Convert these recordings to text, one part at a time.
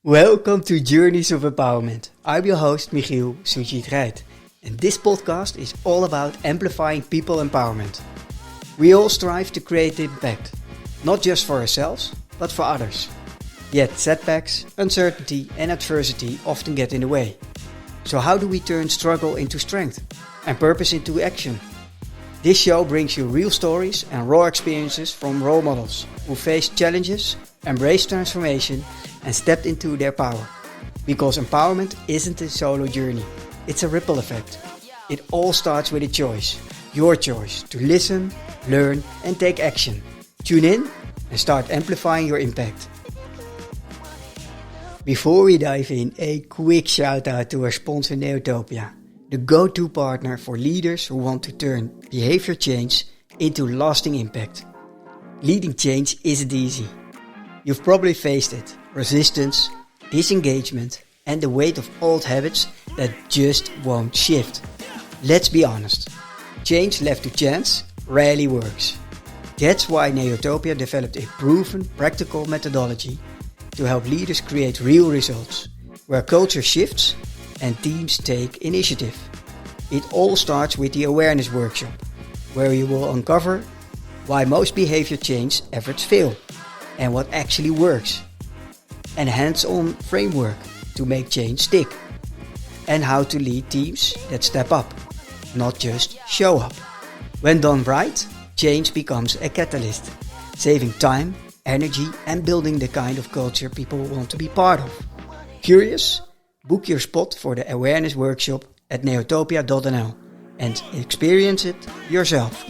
Welcome to Journeys of Empowerment. I'm your host, Michiel Sujit-Rijt, and this podcast is all about amplifying people empowerment. We all strive to create impact, not just for ourselves, but for others. Yet setbacks, uncertainty and adversity often get in the way. So how do we turn struggle into strength and purpose into action? This show brings you real stories and raw experiences from role models who faced challenges, embraced transformation and stepped into their power. Because empowerment isn't a solo journey, it's a ripple effect. It all starts with a choice, your choice to listen, learn and take action. Tune in and start amplifying your impact. Before we dive in, a quick shout out to our sponsor Neotopia, the go-to partner for leaders who want to turn behavior change into lasting impact. Leading change isn't easy. You've probably faced it. Resistance, disengagement and the weight of old habits that just won't shift. Let's be honest, change left to chance rarely works. That's why Neotopia developed a proven practical methodology to help leaders create real results, where culture shifts and teams take initiative. It all starts with the awareness workshop, where you will uncover why most behavior change efforts fail and what actually works. And hands-on framework to make change stick. And how to lead teams that step up, not just show up. When done right, change becomes a catalyst, saving time, energy and building the kind of culture people want to be part of. Curious? Book your spot for the awareness workshop at neotopia.nl and experience it yourself.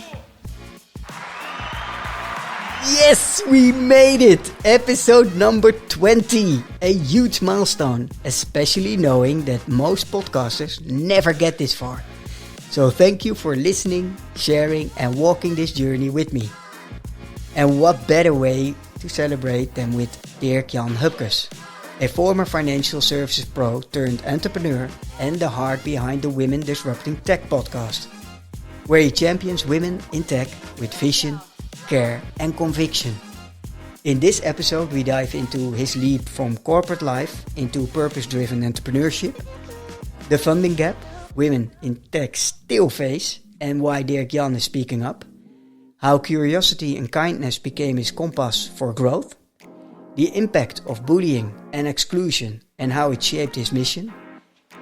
Yes, we made it! Episode number 20, a huge milestone, especially knowing that most podcasters never get this far. So thank you for listening, sharing and walking this journey with me. And what better way to celebrate than with Dirkjan Hupkes, a former financial services pro turned entrepreneur and the heart behind the Women Disrupting Tech podcast, where he champions women in tech with vision, care and conviction. In this episode we dive into his leap from corporate life into purpose-driven entrepreneurship, the funding gap women in tech still face and why Dirkjan is speaking up, how curiosity and kindness became his compass for growth, the impact of bullying and exclusion and how it shaped his mission,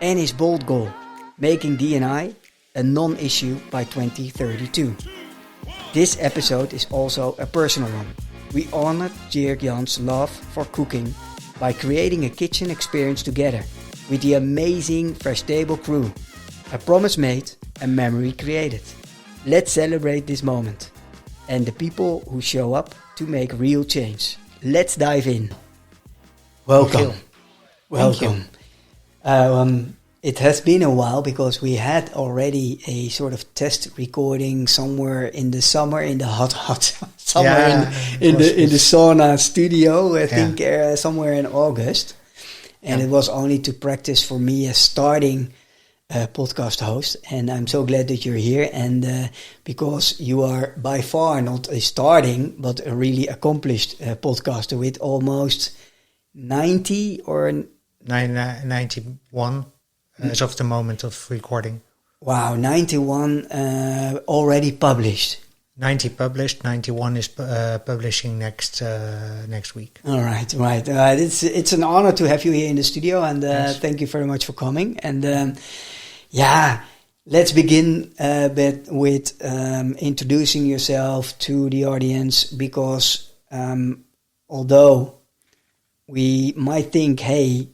and his bold goal, making D&I a non-issue by 2032. This episode is also a personal one. We honored Dirkjan's love for cooking by creating a kitchen experience together with the amazing Freshtable crew. A promise made, a memory created. Let's celebrate this moment and the people who show up to make real change. Let's dive in. Welcome. Welcome. It has been a while because we had already a sort of test recording somewhere in the summer, in the hot summer, in the sauna studio. I think somewhere in August, and it was only to practice for me as starting podcast host. And I'm so glad that you're here, and because you are by far not a starting but a really accomplished podcaster with almost 90 or 91. As of the moment of recording. Wow, 91 already published. 90 published, 91 is publishing next week. All right. It's an honor to have you here in the studio, and thank you very much for coming. And let's begin with introducing yourself to the audience, because although we might think, hey,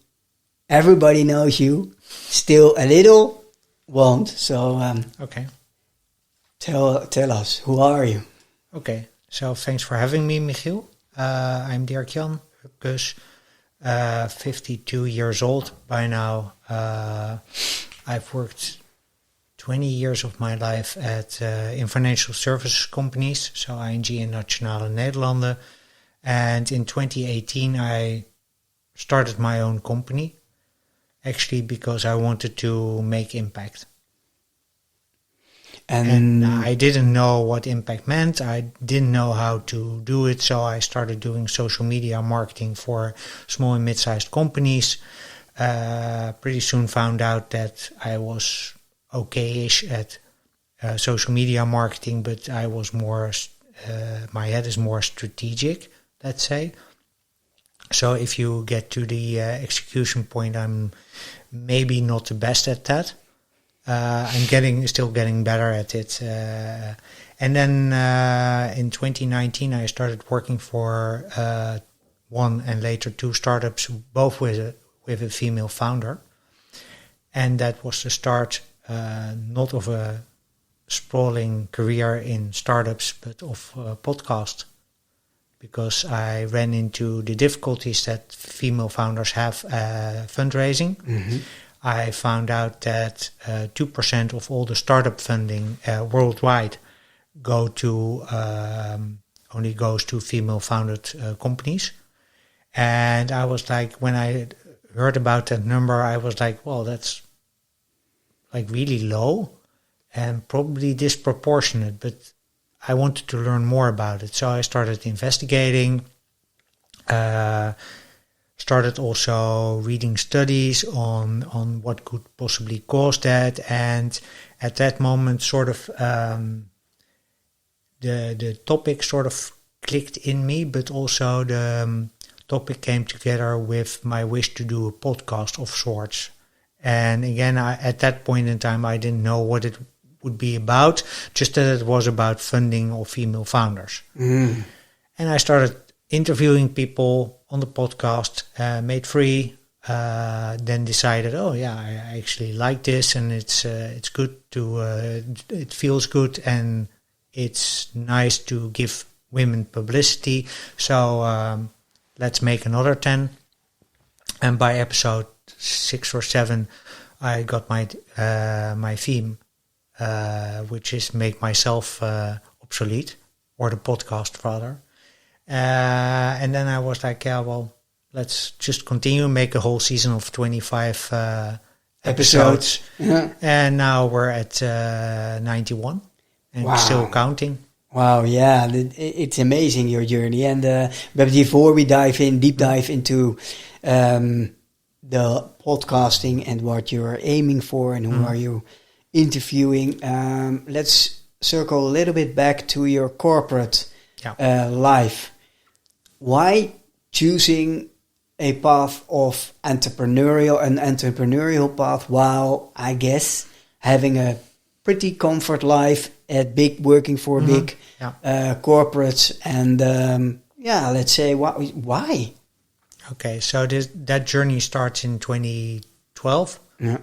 everybody knows you, still a little won't. So okay. Tell us, who are you? Okay, so thanks for having me, Michiel. I'm Dirkjan Hupkes, 52 years old by now. I've worked 20 years of my life in financial services companies, so ING and Nationale Nederlanden. And in 2018 I started my own company, actually because I wanted to make impact. And I didn't know what impact meant. I didn't know how to do it. So I started doing social media marketing for small and mid-sized companies. Pretty soon found out that I was okay-ish at social media marketing, but I was more, my head is more strategic, let's say. So if you get to the execution point, I'm maybe not the best at that. I'm still getting better at it. And then in 2019, I started working for one and later two startups, both with a female founder. And that was the start, not of a sprawling career in startups, but of a podcast. Because I ran into the difficulties that female founders have fundraising. Mm-hmm. I found out that 2% of all the startup funding worldwide only goes to female-founded companies. And I was like, when I heard about that number, I was like, well, that's like really low and probably disproportionate, but I wanted to learn more about it. So I started investigating, started also reading studies on what could possibly cause that. And at that moment, sort of the topic sort of clicked in me, but also the topic came together with my wish to do a podcast of sorts. And again, at that point in time, I didn't know what it would be about, just that it was about funding of female founders. Mm. And I started interviewing people on the podcast, made free, then decided, oh yeah, I actually like this, and it's good to, it feels good, and it's nice to give women publicity. So let's make another 10. And by episode 6 or 7, I got my theme, which is make myself obsolete, or the podcast rather. And then I was like, yeah, well, let's just continue, make a whole season of 25 episodes. Yeah. And now we're at 91 and wow. Still counting. Wow, yeah, it's amazing, your journey. And but before we deep dive into the podcasting and what you're aiming for and who are you interviewing, let's circle a little bit back to your corporate life. Why choosing a path of an entrepreneurial path, while I guess having a pretty comfort life at working for big corporates, and let's say why? Okay, so that journey starts in 2012. Yeah.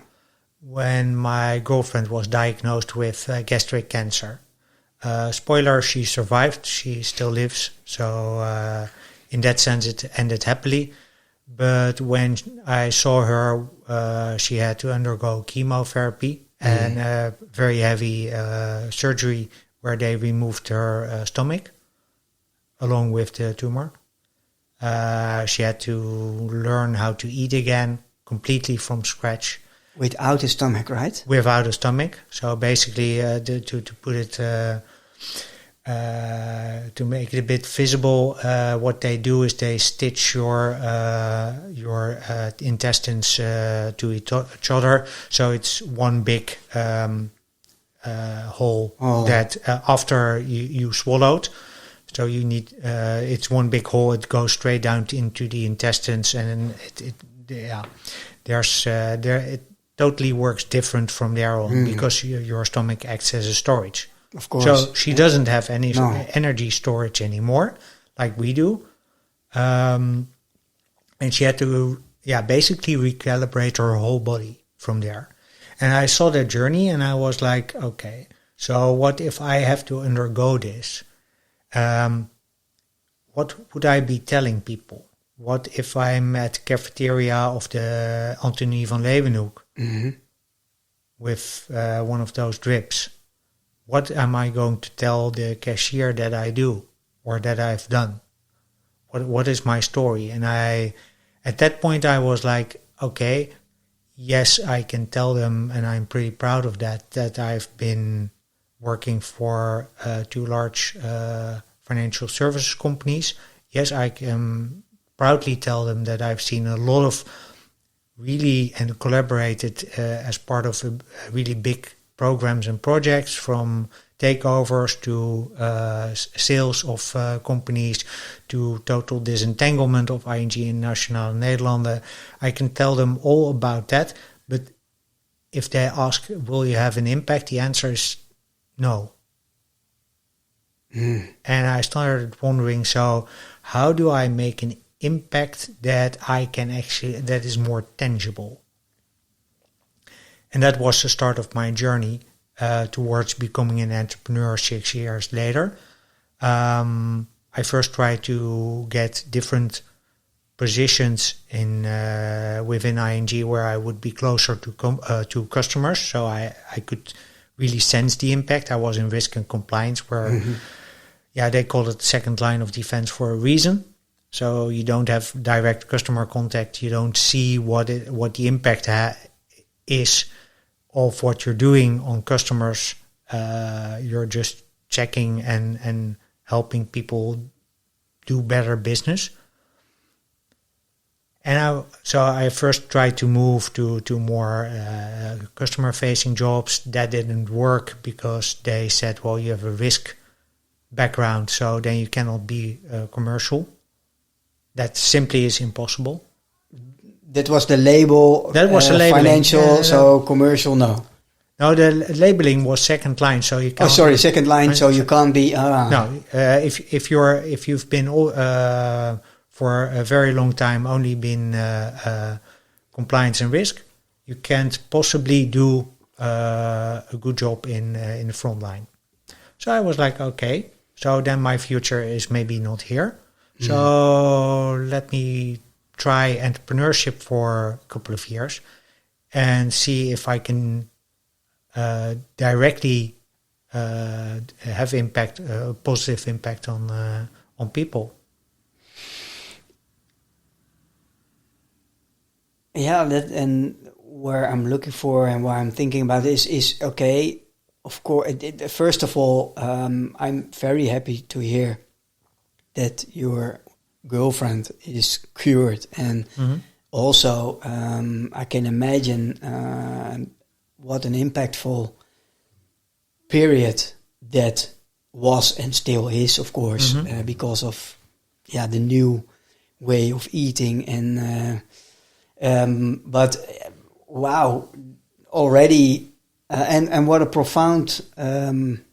When my girlfriend was diagnosed with gastric cancer. Spoiler, she survived, she still lives, so in that sense it ended happily. But when I saw her, she had to undergo chemotherapy and very heavy surgery where they removed her stomach along with the tumor. She had to learn how to eat again completely from scratch. Without a stomach, right? Without a stomach. So basically, to put it, to make it a bit visible, what they do is they stitch your intestines to each other. So it's one big hole that after you swallowed. So you need it's one big hole. It goes straight down into the intestines, and it totally works different from there on because your stomach acts as a storage. Of course. So she doesn't have any energy storage anymore like we do. And she had to basically recalibrate her whole body from there. And I saw that journey and I was like, okay, so what if I have to undergo this? What would I be telling people? What if I'm at the cafeteria of the Antonie van Leeuwenhoek with one of those drips? What am I going to tell the cashier that I do or that I've done? What is my story? And at that point I was like, okay, yes, I can tell them, and I'm pretty proud of that I've been working for 2 large financial services companies. Yes, I can proudly tell them that I've seen a lot of really and collaborated as part of really big programs and projects, from takeovers to sales of companies to total disentanglement of ING and Nationale-Nederlanden. I can tell them all about that, but if they ask, will you have an impact? The answer is no. And I started wondering, so how do I make an impact that I can actually, that is more tangible? And that was the start of my journey towards becoming an entrepreneur 6 years later. I first tried to get different positions in within ING where I would be closer to customers, so I could really sense the impact. I was in risk and compliance, where they call it second line of defense for a reason. So you don't have direct customer contact, you don't see what the impact is of what you're doing on customers. You're just checking and helping people do better business. And I first tried to move to more customer-facing jobs. That didn't work because they said, well, you have a risk background, so then you cannot be commercial. That simply is impossible. That was the label. That was the labeling. Financial, so commercial, no. No, the labeling was second line, so you can't. Oh, sorry, second line, so you can't be. No, if you've been for a very long time only been compliance and risk, you can't possibly do a good job in the front line. So I was like, okay, so then my future is maybe not here. So let me try entrepreneurship for a couple of years and see if I can directly have impact, a positive impact on people. Yeah, that, and where I'm looking for and why I'm thinking about this is okay. Of course, first of all, I'm very happy to hear that your girlfriend is cured, and also I can imagine what an impactful period that was and still is, of course, because of the new way of eating and. But wow, already, and what a profound, kind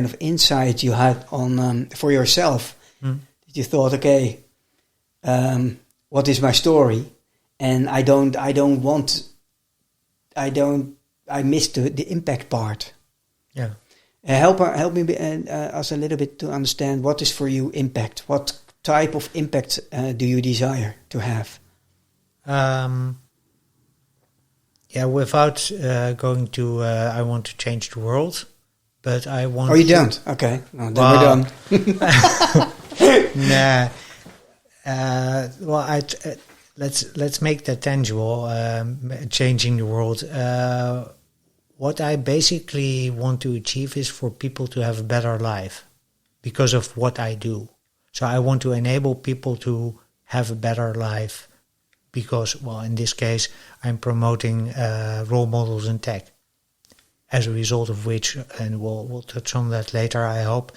of insight you had on for yourself. You thought, okay, what is my story? And I missed the impact part. Yeah. Help me us a little bit to understand what is for you impact. What type of impact do you desire to have? Without going to, I want to change the world, but I want. Oh, you don't? Okay, no, then we're done. Nah. Let's make that tangible. Changing the world. What I basically want to achieve is for people to have a better life because of what I do. So I want to enable people to have a better life because, well, in this case, I'm promoting role models in tech. As a result of which, and we'll touch on that later, I hope,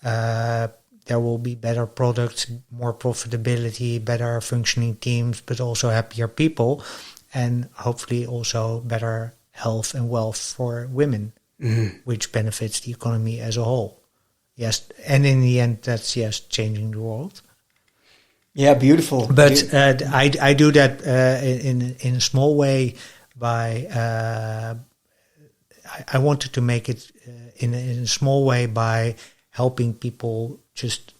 there will be better products, more profitability, better functioning teams, but also happier people, and hopefully also better health and wealth for women, which benefits the economy as a whole. Yes, and in the end, that's changing the world. Yeah, beautiful. But I do that in a small way by. I wanted to make it in a small way by helping people just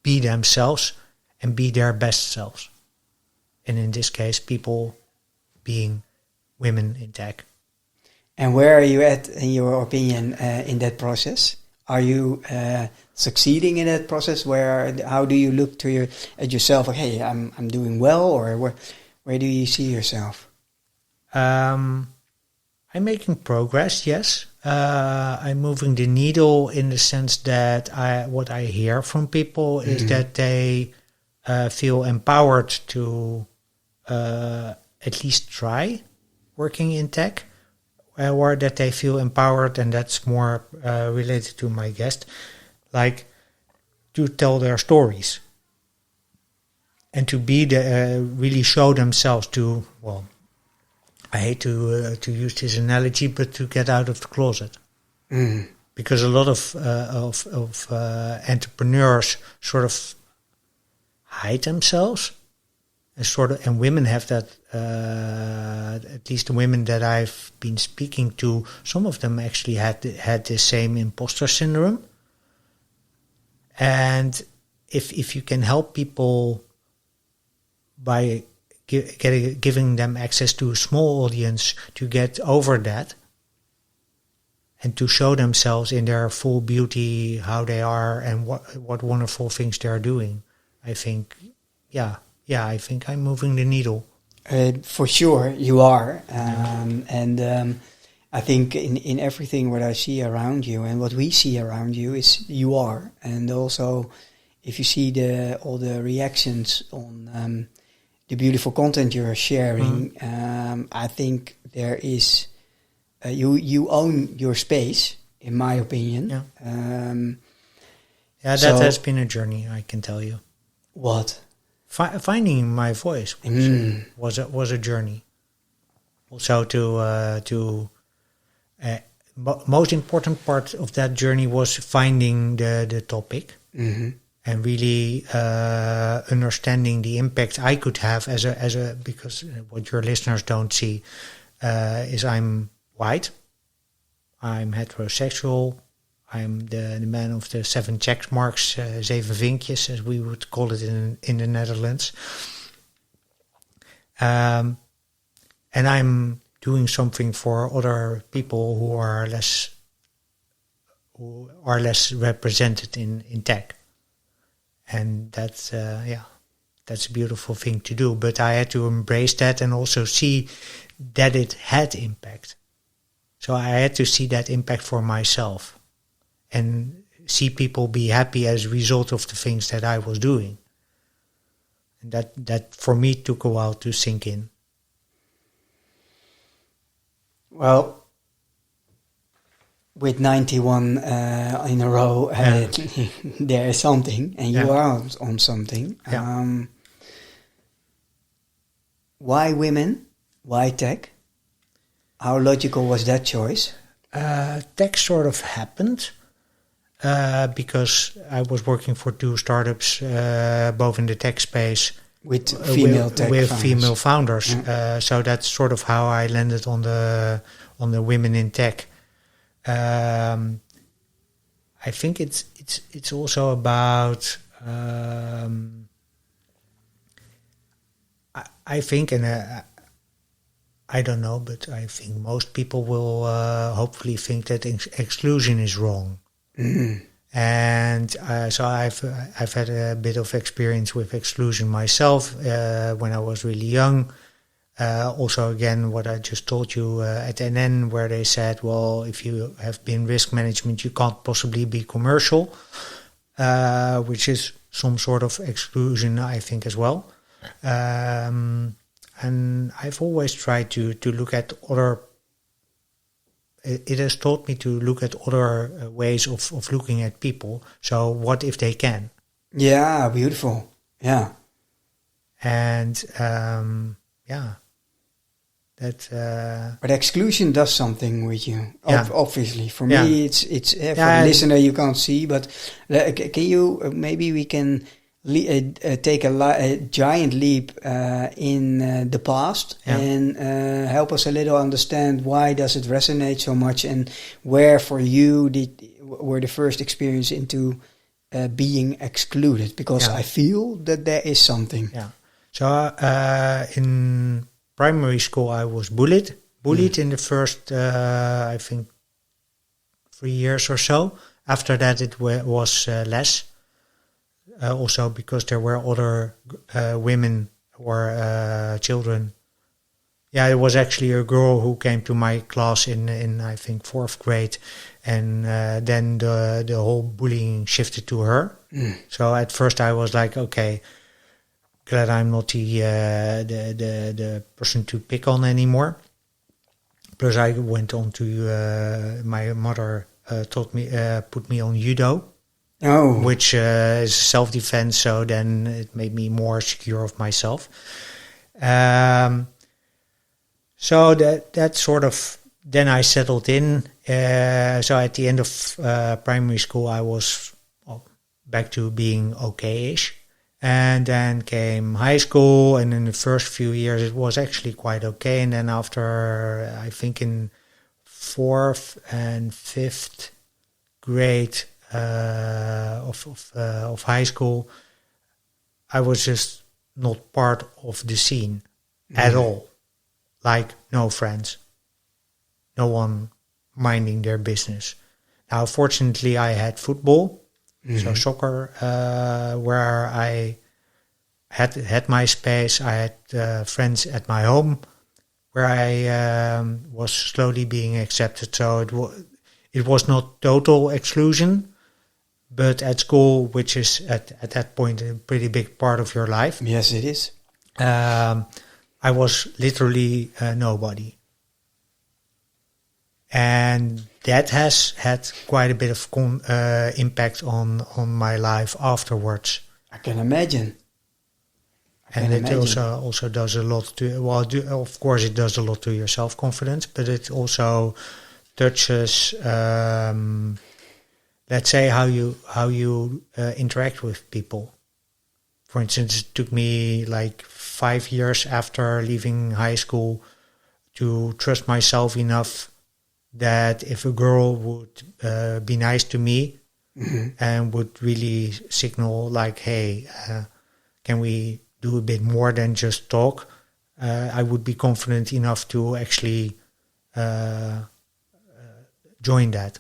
be themselves and be their best selves. And in this case, people being women in tech. And where are you at, in your opinion, in that process? Are you succeeding in that process? How do you look at yourself? Like, hey, I'm doing well, or where do you see yourself? I'm making progress. Yes, I'm moving the needle in the sense that what I hear from people is that they feel empowered to at least try working in tech, or that they feel empowered, and that's more related to my guest, like to tell their stories and to be really show themselves to, well, I hate to use this analogy, but to get out of the closet. Because a lot of entrepreneurs sort of hide themselves, and women have that. At least the women that I've been speaking to, some of them actually had the same imposter syndrome. And if you can help people by giving them access to a small audience to get over that and to show themselves in their full beauty, how they are and what wonderful things they're doing, I think, I think I'm moving the needle. For sure, you are. I think in everything what I see around you and what we see around you is you are. And also, if you see all the reactions on the beautiful content you're sharing, I think there is you own your space, in my opinion. That has been a journey, I can tell you. What? Finding my voice was a journey. Also, most important part of that journey was finding the topic. And really understanding the impact I could have as a because what your listeners don't see is I'm white, I'm heterosexual, I'm the man of the 7 check marks, 7 vinkjes, as we would call it in the Netherlands. And I'm doing something for other people who are less represented in tech. And that's a beautiful thing to do. But I had to embrace that and also see that it had impact. So I had to see that impact for myself and see people be happy as a result of the things that I was doing. And that for me took a while to sink in. Well, with 91 in a row, there is something, and you are on something. Why women? Why tech? How logical was that choice? Tech sort of happened because I was working for 2 startups, both in the tech space, with female founders. So that's sort of how I landed on the women in tech. I think it's also about I think, and I don't know, but I think most people will hopefully think that exclusion is wrong. And so I've had a bit of experience with exclusion myself when I was really young. Also, again, what I just told you at NN, where they said, well, if you have been risk management, you can't possibly be commercial, which is some sort of exclusion, I think, as well. And I've always tried to look at other. It has taught me to look at other ways of looking at people. So what if they can? Yeah, beautiful. Yeah. And but exclusion does something with you. Obviously, for me, it's for the listener you can't see. But can you maybe we can take a giant leap in the past and help us a little understand why does it resonate so much, and where for you were the first experience into being excluded? Because I feel that there is something. Yeah. So in primary school, I was bullied in the first, I think, 3 years or so. After that, it was less. Also because there were other women or children, Yeah, it was actually a girl who came to my class in I think 4th grade, and then the whole bullying shifted to her. So at first I was like, okay, glad I'm not the person to pick on anymore. Plus I went on to my mother put me on judo, which is self-defense. So then it made me more secure of myself. So that sort of, then I settled in. So at the end of primary school, I was back to being okay-ish. And then came high school, and in the first few years, it was actually quite okay. And then after, I think in 4th and 5th grade of high school, I was just not part of the scene at all. Like, no friends, no one minding their business. Now, fortunately, I had football, so soccer, where I had my space. I had friends at my home, where I was slowly being accepted. So it was not total exclusion, but at school, which is at that point a pretty big part of your life. Yes, it is. I was literally nobody. And that has had quite a bit of impact on my life afterwards. I can imagine. It also does a lot to, of course it does a lot to your self-confidence, but it also touches, let's say, how you interact with people. For instance, it took me like 5 years after leaving high school to trust myself enough that if a girl would be nice to me and would really signal like, hey, can we do a bit more than just talk, I would be confident enough to actually join that.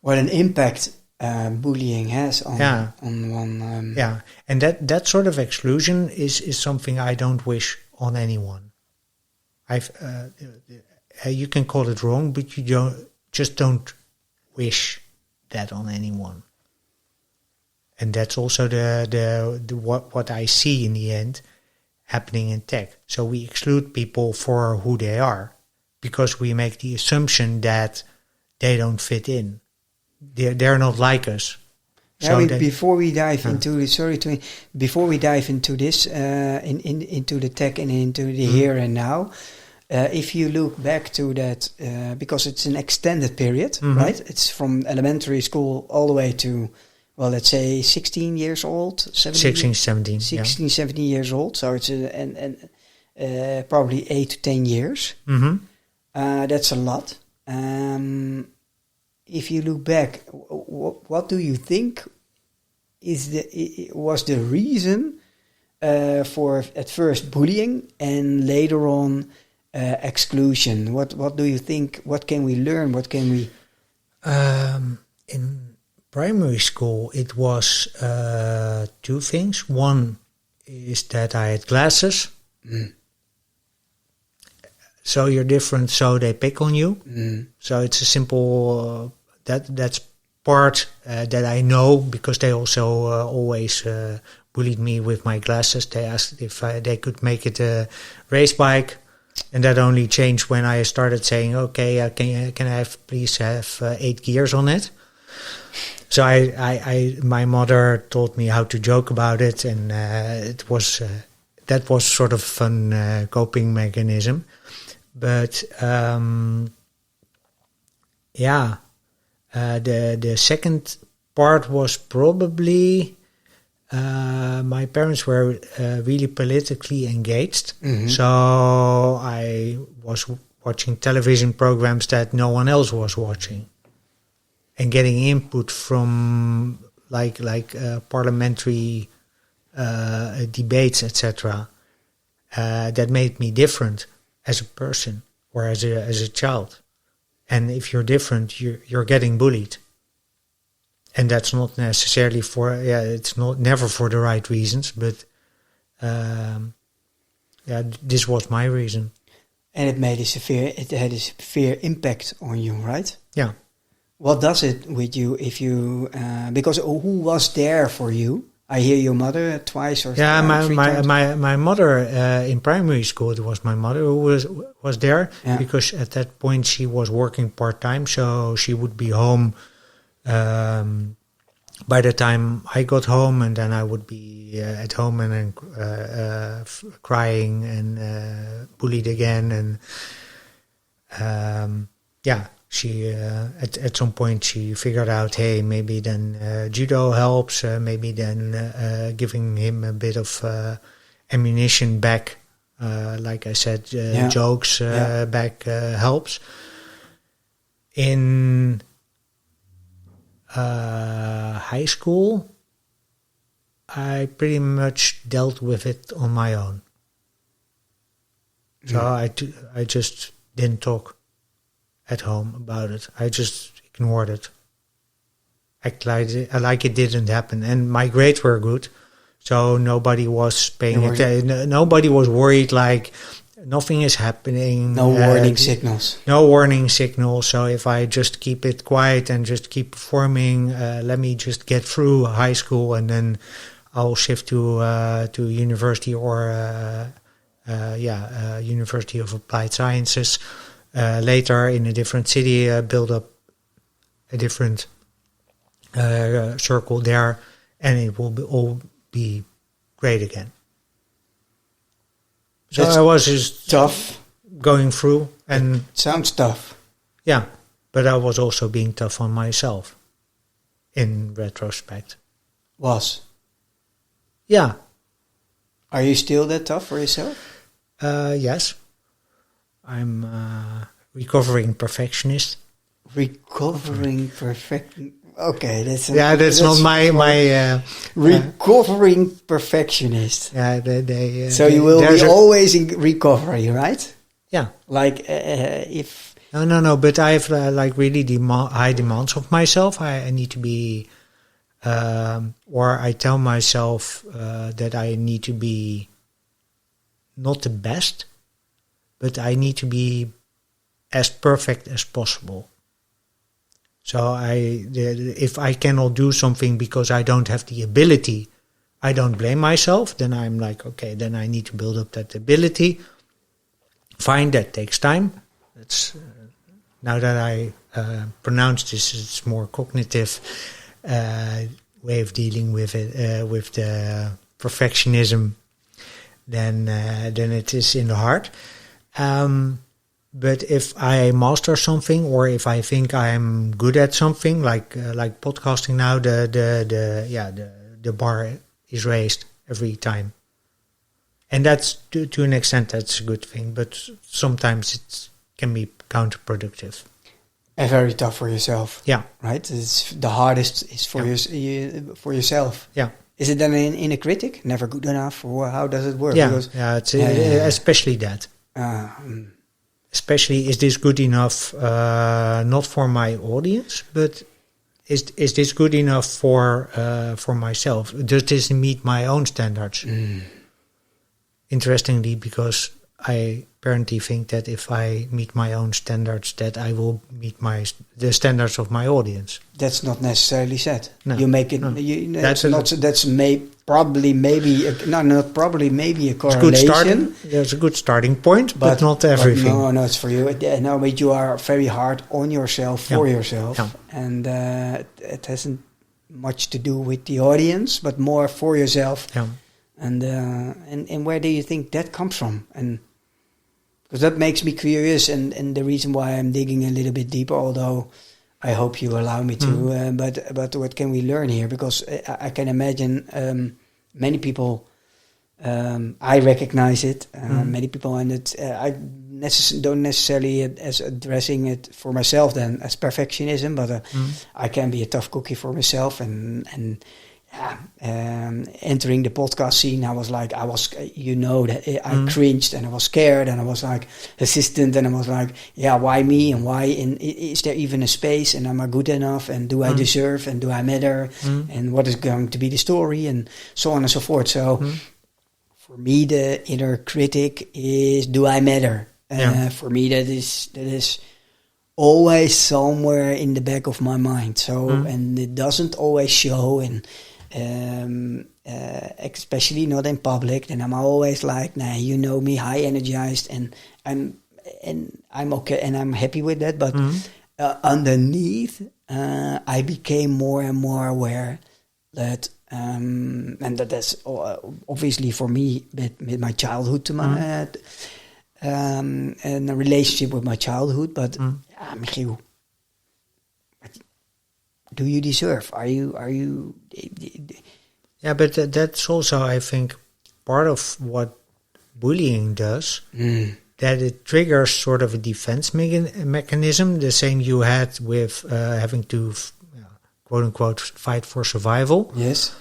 What an impact bullying has on one. And that sort of exclusion is something I don't wish on anyone. You can call it wrong, but you don't wish that on anyone. And that's also the what I see in the end happening in tech. So we exclude people for who they are because we make the assumption that they don't fit in. They're not like us. Yeah, before we dive into this, before we dive into this, into the tech and into the here and now, if you look back to that, because it's an extended period, right? It's from elementary school all the way to, well, let's say 16 years old, 17 years old. So it's probably 8 to 10 years. That's a lot. If you look back, what do you think was the reason for at first bullying and later on exclusion? What do you think? What can we learn? What can we? In primary school, it was 2 things. One is that I had glasses. So you're different, so they pick on you. So it's a simple, that's part that I know, because they also always bullied me with my glasses. They asked if they could make it a race bike, and that only changed when I started saying, okay, can I please have 8 gears on it? So my mother taught me how to joke about it, and it was that was sort of a fun coping mechanism. But the second part was probably my parents were really politically engaged. So I was watching television programs that no one else was watching, and getting input from like parliamentary debates, etc. That made me different as a person or as a child. And if you're different, you're getting bullied. And that's not necessarily it's not never for the right reasons, but this was my reason. And it had a severe impact on you, right? Yeah. What does it with you if you, because who was there for you? I hear your mother twice or three times. My mother in primary school, it was my mother who was there, because at that point she was working part-time, so she would be home by the time I got home, and then I would be at home and then crying and bullied again, and she at some point she figured out, hey, maybe then judo helps, maybe then giving him a bit of ammunition back, like I said, jokes back helps. In high school, I pretty much dealt with it on my own. So I just didn't talk at home about it. I just ignored it. Act like it didn't happen. And my grades were good, so nobody was paying attention. Nobody was worried, like nothing is happening. No warning signals. No warning signals. So if I just keep it quiet and just keep performing, let me just get through high school, and then I'll shift to university or University of Applied Sciences. Later in a different city, build up a different circle there, and it will all be great again. So I was just tough going through, and it sounds tough. Yeah, but I was also being tough on myself. In retrospect, yeah. Are you still that tough for yourself? Yes. I'm recovering perfectionist. Recovering Okay, that's not my recovering perfectionist. Yeah, they so you will be always in recovery, right? Yeah. Like if no. But I have like really high demands of myself. I need to be, or I tell myself that I need to be not the best, but I need to be as perfect as possible. So if I cannot do something because I don't have the ability, I don't blame myself. Then I'm like, okay, then I need to build up that ability. Fine, that takes time. That's now that I pronounce this, it's more cognitive way of dealing with it, with the perfectionism than it is in the heart. But if I master something, or if I think I'm good at something, like podcasting now, the bar is raised every time, and that's to an extent that's a good thing. But sometimes it can be counterproductive. And very tough for yourself. Yeah, right. It's the hardest is for for yourself. Yeah. Is it then in a critic? Never good enough, or how does it work? Yeah, because, it's especially that. Especially, is this good enough, not for my audience, but is this good enough for myself? Does this meet my own standards? Interestingly, because I apparently think that if I meet my own standards, that I will meet the standards of my audience. That's not necessarily said. No, you make it. No. Probably maybe a correlation. There's a good starting point, but not everything. But no, it's for you. No, but you are very hard on yourself for yourself, and it hasn't much to do with the audience, but more for yourself. Yeah. And where do you think that comes from? And because that makes me curious, and the reason why I'm digging a little bit deeper, although I hope you allow me to. But what can we learn here? Because I can imagine many people. I recognize it. Many people, and I don't necessarily as addressing it for myself then as perfectionism, but I can be a tough cookie for myself, and entering the podcast scene, I was like, I cringed, and I was scared, and I was like hesitant, and I was like, why me, and why, and is there even a space, and am I good enough, and do I deserve, and do I matter, and what is going to be the story, and so on and so forth. So for me, the inner critic is, do I matter? For me, that is always somewhere in the back of my mind. So, and it doesn't always show, and especially not in public. Then I'm always like, nah, you know me, high energized, and I'm okay, and I'm happy with that. But underneath, I became more and more aware that, and that's obviously for me with my childhood to my and a relationship with my childhood. But Michiel, do you deserve? Are you? Yeah, but that's also, I think, part of what bullying does. That it triggers sort of a defense mechanism, the same you had with having to, quote unquote, fight for survival. Yes.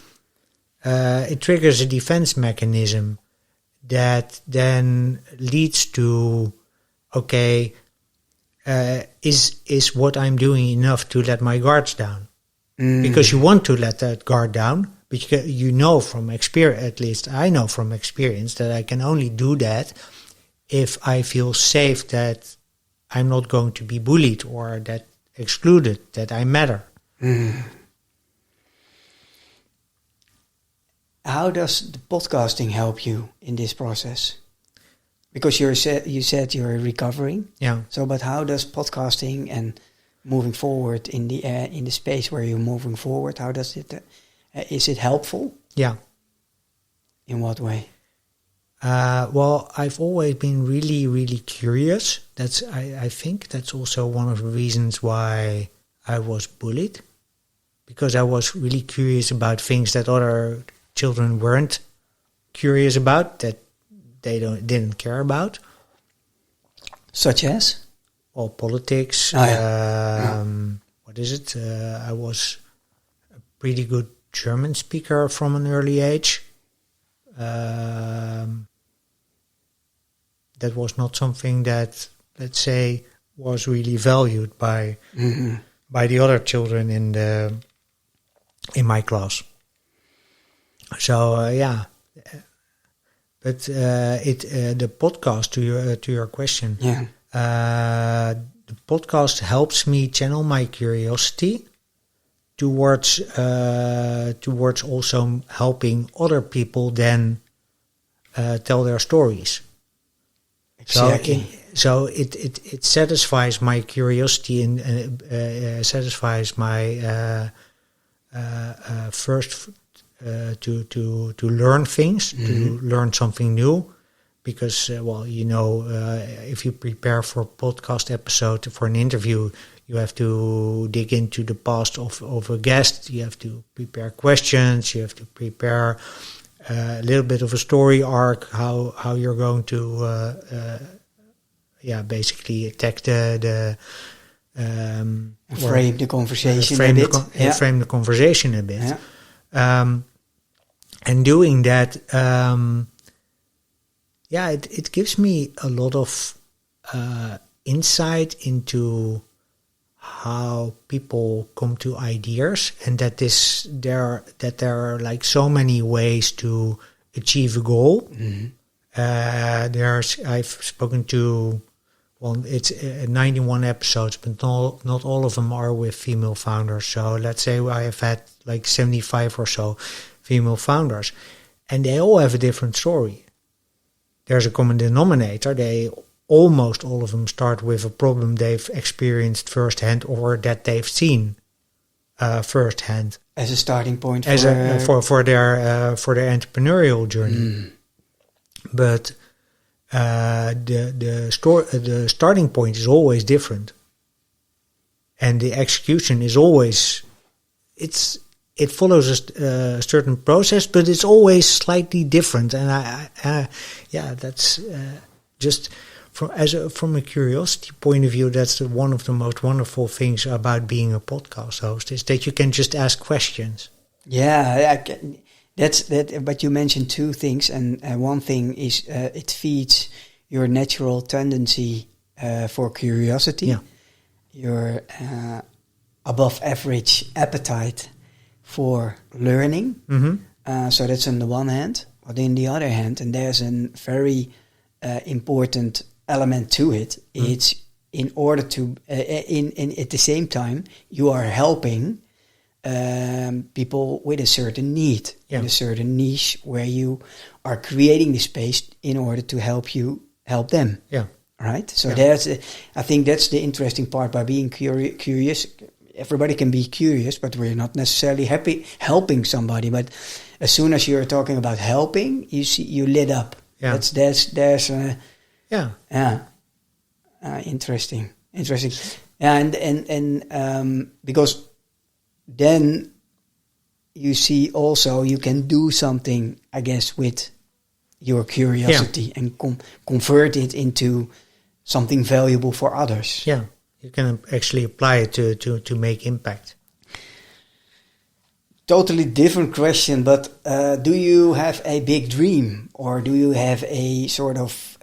It triggers a defense mechanism that then leads to, okay, is what I'm doing enough to let my guards down? Because you want to let that guard down, but you know from experience, at least I know from experience, that I can only do that if I feel safe that I'm not going to be bullied or that excluded, that I matter. How does the podcasting help you in this process? Because you said you're recovering. Yeah. So, but how does podcasting and moving forward in the space where you're moving forward, how does it? Is it helpful? Yeah. In what way? Well, I've always been really, really curious. I think that's also one of the reasons why I was bullied, because I was really curious about things that other children weren't curious about, that they didn't care about. Such as? Well, politics. What is it? I was a pretty good German speaker from an early age. That was not something that, let's say, was really valued by the other children in my class. So but the podcast, to your question, the podcast helps me channel my curiosity towards also helping other people then tell their stories. Exactly. So it satisfies my curiosity and satisfies my first to learn things, to learn something new, because if you prepare for a podcast episode, for an interview, you have to dig into the past of a guest. You have to prepare questions. You have to prepare a little bit of a story arc, how you're going to basically attack the frame the conversation frame a bit. Frame the conversation a bit. Yeah. And doing that, it gives me a lot of insight into how people come to ideas, and that there are like so many ways to achieve a goal. I've spoken to, it's 91 episodes, but not all of them are with female founders. So let's say I have had like 75 or so female founders, and they all have a different story. There's a common denominator. Almost all of them start with a problem they've experienced firsthand or that they've seen firsthand as a starting point for their entrepreneurial journey. But the starting point is always different, and the execution is always it follows a certain process, but it's always slightly different. And that's just from a curiosity point of view, that's one of the most wonderful things about being a podcast host, is that you can just ask questions. Yeah, that's that. But you mentioned two things, and one thing is it feeds your natural tendency for curiosity, your above average appetite for learning. So that's on the one hand. But in the other hand, and there's a very important element to it, it's in order to, in at the same time, you are helping people with a certain need, in a certain niche, where you are creating the space in order to help them. Yeah. Right. So I think that's the interesting part by being curious. Everybody can be curious, but we're not necessarily helping somebody. But as soon as you're talking about helping, you lit up. Yeah. Interesting. And because then you see also you can do something, I guess, with your curiosity and convert it into something valuable for others. Yeah, you can actually apply it to make impact. Totally different question, but do you have a big dream, or do you have a sort of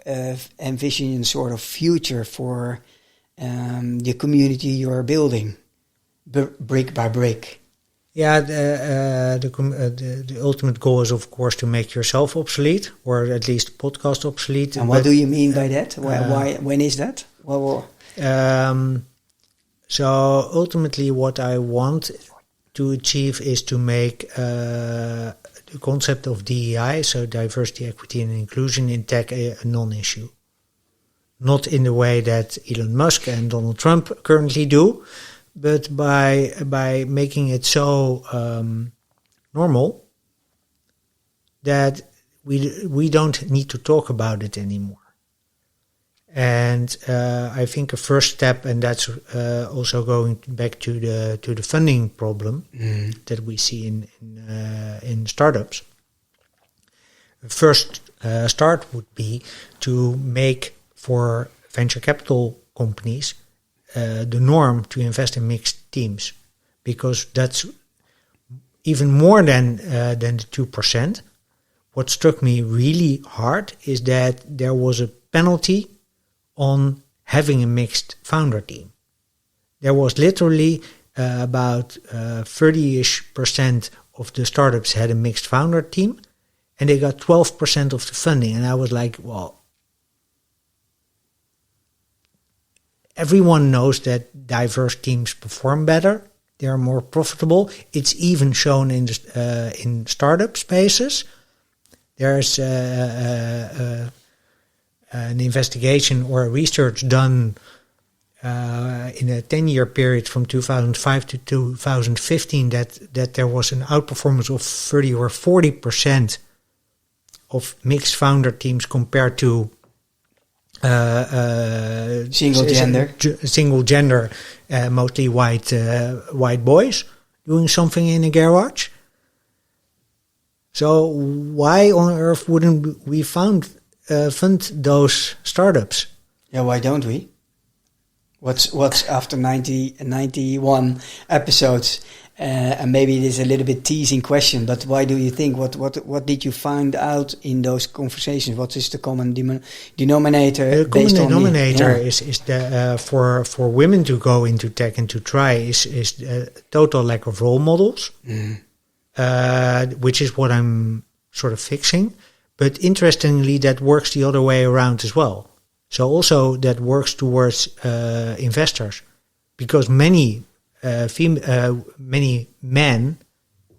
envision sort of future for the community you are building, brick by brick? Yeah, the ultimate goal is, of course, to make yourself obsolete, or at least podcast obsolete. And what do you mean by that? Why? When is that? So ultimately, what I want to achieve is to make the concept of DEI, so diversity, equity, and inclusion in tech, a non-issue. Not in the way that Elon Musk and Donald Trump currently do, but by making it so normal that we don't need to talk about it anymore. And I think a first step, and that's also going back to the funding problem that we see in startups. First start would be to make for venture capital companies the norm to invest in mixed teams, because that's even more than the 2%. What struck me really hard is that there was a penalty on having a mixed founder team. There was literally about 30-ish% of the startups had a mixed founder team, and they got 12% of the funding. And I was like, well, everyone knows that diverse teams perform better. They are more profitable. It's even shown in startup spaces. There's an investigation or a research done in a 10-year period from 2005 to 2015 that there was an outperformance of 30 or 40% of mixed founder teams compared to single gender, mostly white boys doing something in a garage. So why on earth wouldn't we fund those startups? Yeah, why don't we? What's after 91 episodes? And maybe it is a little bit teasing question, but why do you think? What did you find out in those conversations? What is the common denominator? The common denominator is the for women to go into tech and to try is the total lack of role models, which is what I'm sort of fixing. But interestingly, that works the other way around as well. So also that works towards investors, because many men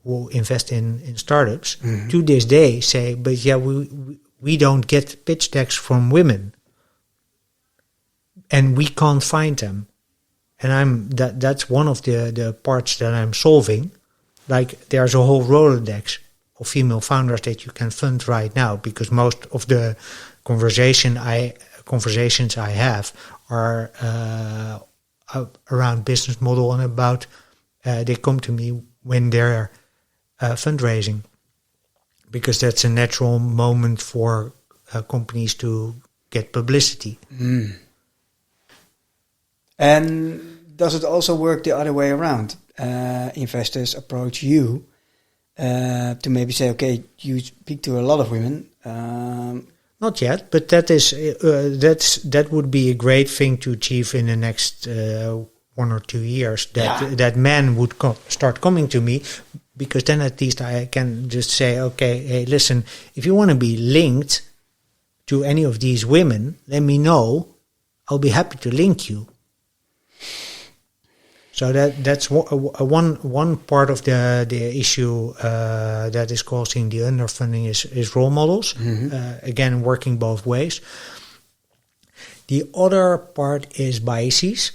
who invest in startups to this day say, but yeah, we don't get pitch decks from women, and we can't find them. And that's one of the parts that I'm solving. Like, there's a whole Rolodex of female founders that you can fund right now, because most of the conversations I have are around business model and about they come to me when they're fundraising, because that's a natural moment for companies to get publicity. And does it also work the other way around? Investors approach you to maybe say, okay, you speak to a lot of women. Not yet, but that would be a great thing to achieve in the next 1 or 2 years. That men would start coming to me, because then at least I can just say, okay, hey, listen, if you want to be linked to any of these women, let me know. I'll be happy to link you. So that's one part of the issue that is causing the underfunding is role models. Mm-hmm. Again, working both ways. The other part is biases.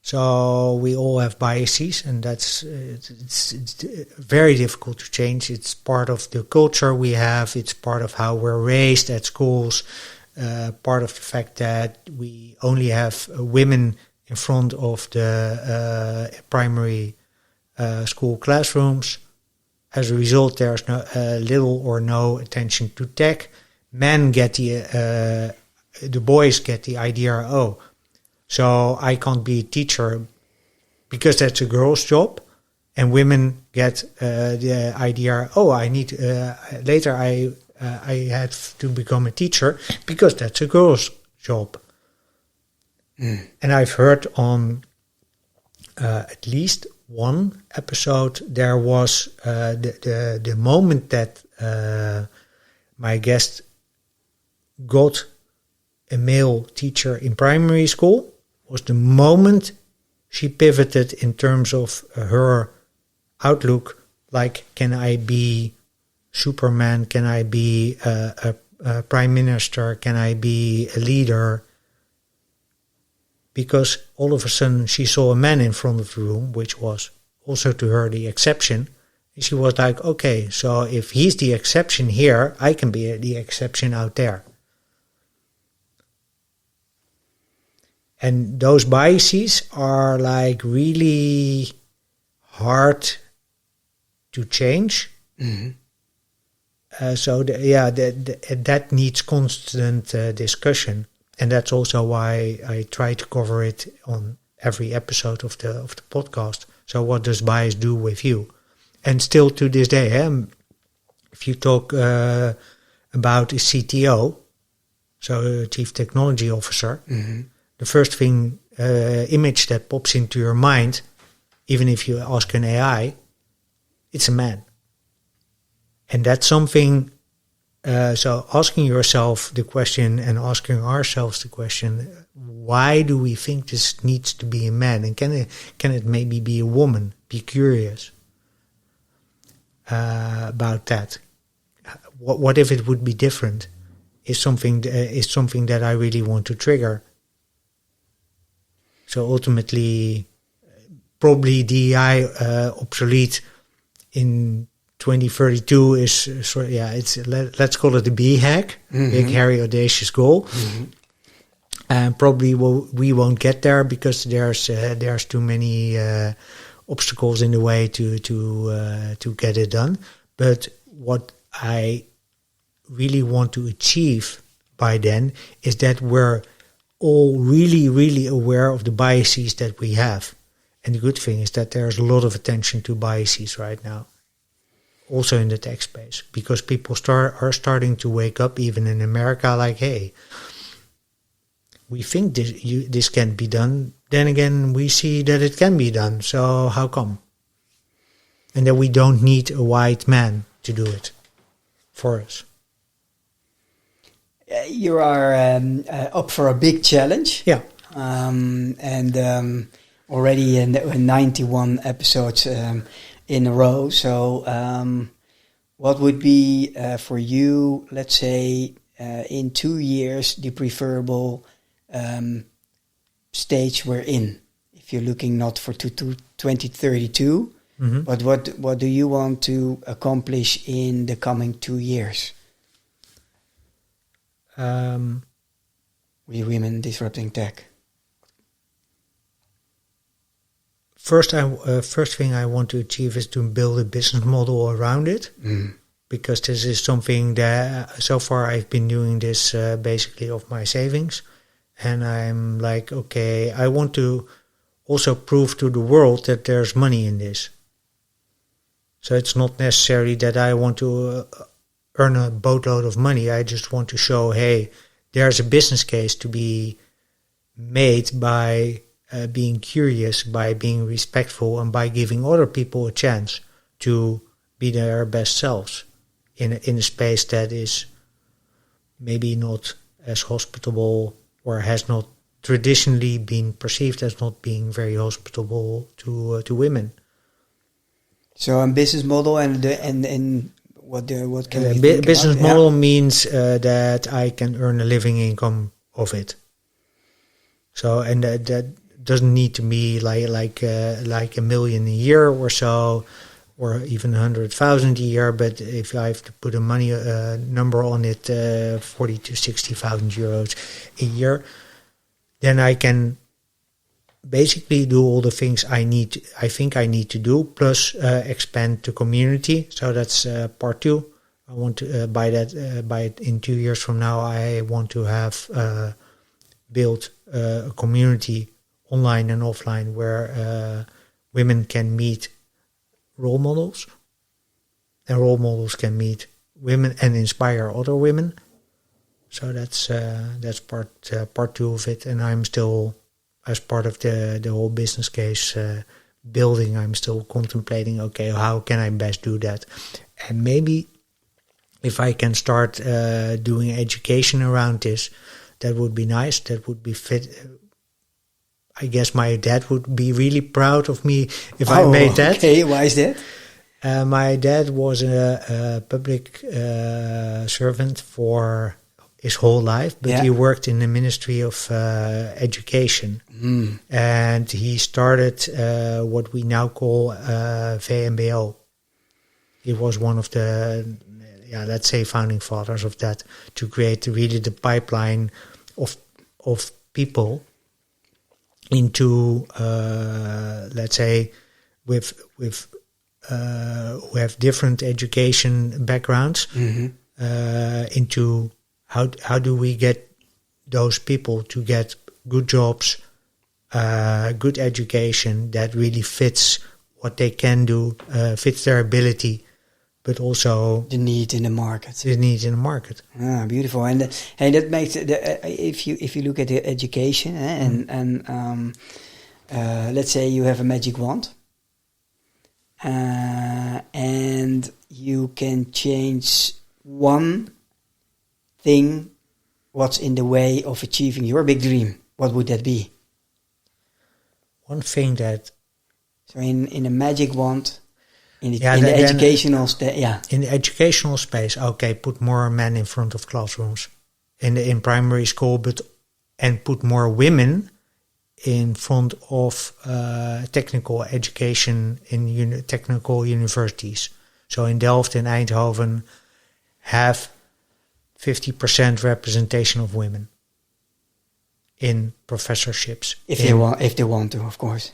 So we all have biases, and that's it's very difficult to change. It's part of the culture we have. It's part of how we're raised at schools. Part of the fact that we only have women in front of the primary school classrooms. As a result, there's little or no attention to tech. Men get the boys get the idea, so I can't be a teacher because that's a girl's job, and women get the idea, I need later I have to become a teacher because that's a girl's job. Mm. And I've heard on at least one episode there was the moment that my guest got a male teacher in primary school was the moment she pivoted in terms of her outlook, like, can I be Superman? Can I be a prime minister? Can I be a leader? Because all of a sudden she saw a man in front of the room, which was also to her the exception. She was like, okay, so if he's the exception here, I can be the exception out there. And those biases are like really hard to change. Mm-hmm. That needs constant discussion, and that's also why I try to cover it on every episode of the podcast. So, what does bias do with you? And still to this day, if you talk about a CTO, so a Chief Technology Officer. Mm-hmm. The first thing, image that pops into your mind, even if you ask an AI, it's a man. And that's something, so asking yourself the question and asking ourselves the question, why do we think this needs to be a man? And can it maybe be a woman? Be curious about that. What if it would be different? Is something that I really want to trigger. So ultimately, probably DEI obsolete in 2032 is let's call it a BHAG, mm-hmm. Big Hairy Audacious Goal, mm-hmm. And probably we won't get there because there's too many obstacles in the way to get it done. But what I really want to achieve by then is that we're all really, really aware of the biases that we have. And the good thing is that there's a lot of attention to biases right now, also in the tech space, because people are starting to wake up, even in America, like, hey, we think this can't be done. Then again, we see that it can be done. So how come? And that we don't need a white man to do it for us. You are up for a big challenge. Yeah. Already in 91 episodes in a row. So what would be for you, let's say, in 2 years, the preferable stage we're in? If you're looking not for 2032, mm-hmm. but what do you want to accomplish in the coming 2 years? We women disrupting tech. First thing I want to achieve is to build a business model around it, because this is something that so far I've been doing this basically off my savings, and I'm like, okay, I want to also prove to the world that there's money in this. So it's not necessarily that I want to earn a boatload of money. I just want to show, hey, there's a business case to be made by being curious, by being respectful, and by giving other people a chance. to be their best selves in a space that is maybe not as hospitable or has not traditionally been perceived as not being very hospitable to women. So a business model and what can we think business about? model means that I can earn a living income of it. So and that doesn't need to be like $1 million a year or so, or even 100,000 a year. But if I have to put a money number on it, 40 to 60,000 euros a year, then I can basically do all the things I think I need to do, plus expand the community. So that's part 2. I want to by in 2 years from now, I want to have built a community online and offline where women can meet role models, and role models can meet women and inspire other women. So that's part 2 of it, and I'm still, as part of the whole business case building, I'm still contemplating, okay, how can I best do that? And maybe if I can start doing education around this, that would be nice. That would be fit. I guess my dad would be really proud of me if I made that. Okay, why is that? My dad was a public servant for his whole life, but he worked in the Ministry of Education. And he started what we now call VMBO. He was one of the, let's say, founding fathers of that, to create really the pipeline of people into, let's say, with who have different education backgrounds, into how do we get those people to get good jobs, good education that really fits what they can do, fits their ability, but also the need in the market. The need in the market. Ah, beautiful. And that makes if you look at the education and let's say you have a magic wand, and you can change one thing what's in the way of achieving your big dream. What would that be? One thing that... So in a magic wand, in the educational in the educational space, okay, put more men in front of classrooms in primary school, and put more women in front of technical education in technical universities. So in Delft and Eindhoven, have 50% representation of women in professorships. If they want to, of course.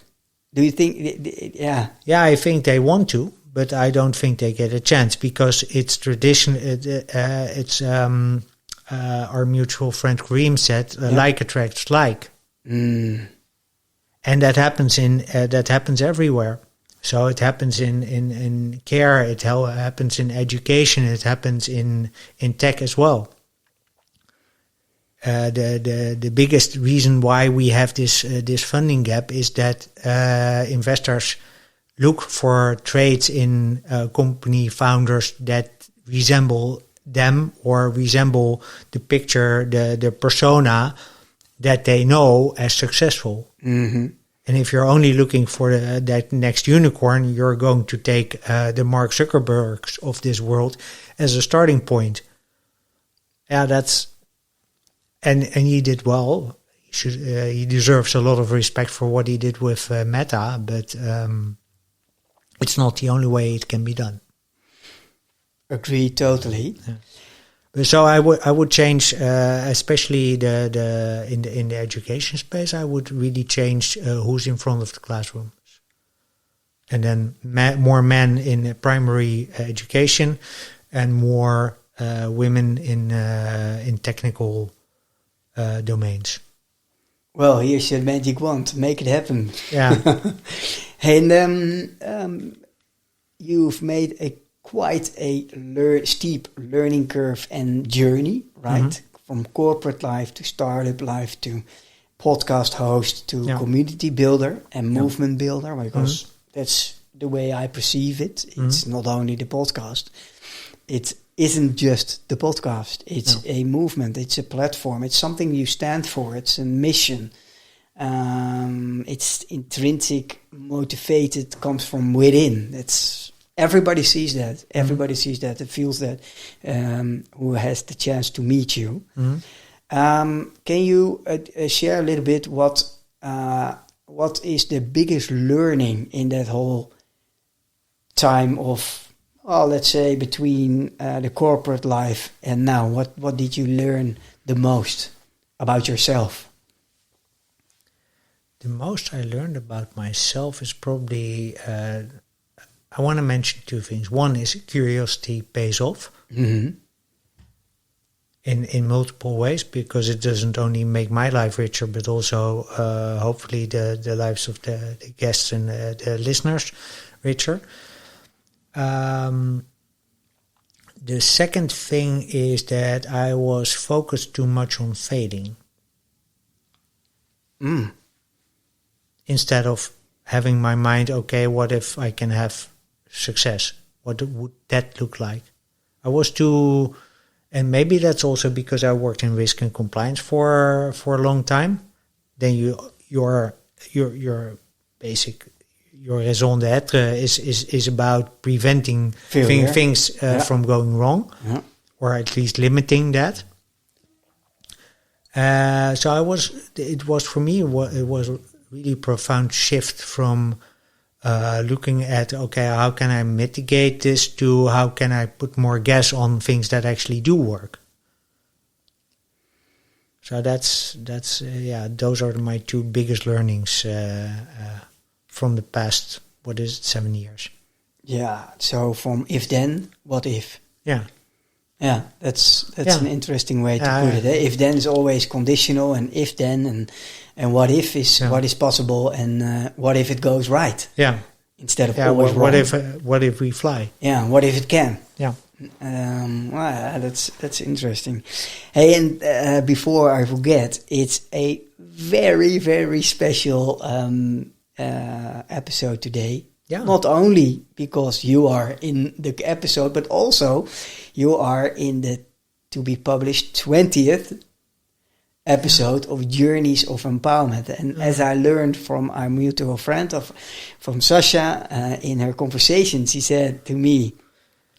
Do you think? Yeah, I think they want to, but I don't think they get a chance, because it's tradition. It's our mutual friend Kareem said, like attracts like, and that happens everywhere. So it happens in care, it happens in education, it happens in tech as well. The biggest reason why we have this funding gap is that investors look for traits in company founders that resemble them or resemble the picture, the persona that they know as successful. Mm-hmm. And if you're only looking for that next unicorn, you're going to take the Mark Zuckerbergs of this world as a starting point. Yeah, that's... And he did well. He deserves a lot of respect for what he did with Meta, but it's not the only way it can be done. Agree totally. Yeah. So I would change, especially in the education space. I would really change who's in front of the classrooms, and then more men in primary education, and more women in technical domains. Well, here's your magic wand. Make it happen. Yeah. And you've made quite a steep learning curve and journey, right? Mm-hmm. From corporate life to startup life to podcast host to community builder and movement builder, because that's the way I perceive it. It's not only the podcast. It isn't just the podcast. It's a movement. It's a platform. It's something you stand for. It's a mission. It's intrinsic, motivated, comes from within. Everybody sees that. Everybody sees that. It feels that. Who has the chance to meet you? Can you share a little bit what is the biggest learning in that whole time of, let's say, between the corporate life and now? What did you learn the most about yourself? The most I learned about myself is probably, I want to mention two things. One is curiosity pays off in multiple ways, because it doesn't only make my life richer, but also hopefully the lives of the guests and the listeners richer. The second thing is that I was focused too much on failing. Instead of having my mind, okay, what if I can have success? What would that look like? I was too, and maybe that's also because I worked in risk and compliance for a long time. Then your basic, your raison d'être is about preventing things from going wrong, or at least limiting that. So it was for me, it was really profound shift from looking at, okay, how can I mitigate this, to how can I put more gas on things that actually do work. So that's those are my two biggest learnings from the past, 7 years. Yeah. So from if then, what if? Yeah. Yeah, that's an interesting way to put it. If then is always conditional, and if then and what if is what is possible, and what if it goes right? Yeah. Instead of always wrong. What if we fly? Yeah, what if it can? Yeah. That's interesting. Hey, and before I forget, it's a very, very special episode today. Yeah. Not only because you are in the episode, but also you are in the to be published 20th episode of Journeys of Empowerment. And as I learned from our mutual friend from Sacha in her conversation, she said to me,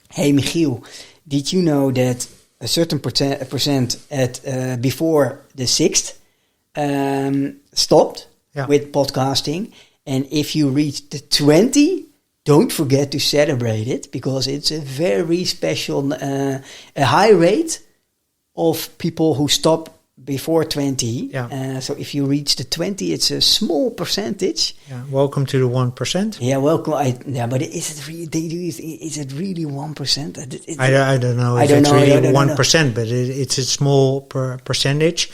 "Hey Michiel, did you know that a certain percent at before the 6th stopped with podcasting? And if you reach the 20, don't forget to celebrate it, because it's a very special, a high rate of people who stop before 20. Yeah. So if you reach the 20, it's a small percentage. Yeah. Welcome to the 1%. Yeah, welcome. But is it really 1%? I don't know if it's really 1%, but it's a small percentage.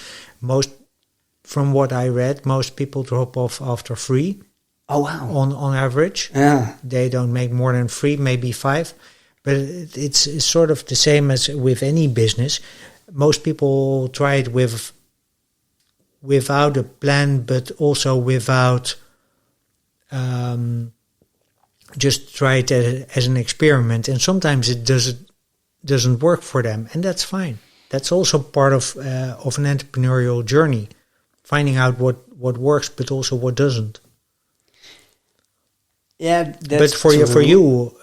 From what I read, most people drop off after 3. Oh wow! On average, they don't make more than 3, maybe 5. But it's sort of the same as with any business. Most people try it without a plan, but also without just try it as an experiment. And sometimes it doesn't work for them, and that's fine. That's also part of an entrepreneurial journey, finding out what works, but also what doesn't. Yeah, but for you,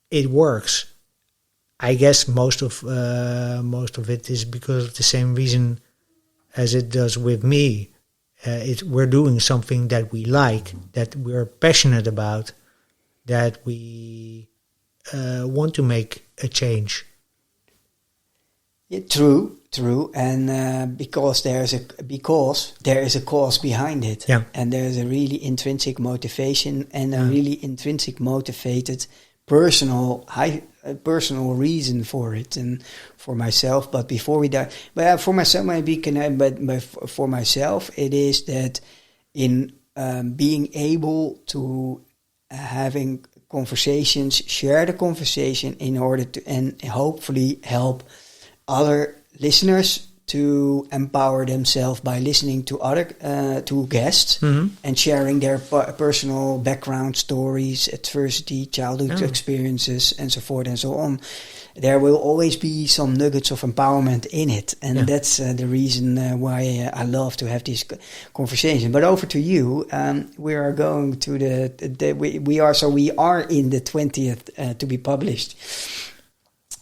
it works. I guess most of it is because of the same reason as it does with me. We're doing something that we like, that we're passionate about, that we want to make a change. Yeah, true, and because there is a cause behind it, and there is a really intrinsic motivation and a really intrinsic motivated personal reason for it, and for myself. But before we die, for myself, for myself, it is that in being able to having conversations, share the conversation in order to and hopefully help other listeners to empower themselves by listening to other to guests and sharing their personal background stories, adversity, childhood experiences, and so forth and so on. There will always be some nuggets of empowerment in it, and that's the reason why I love to have this conversation. But over to you. We are going to we are in the 20th to be published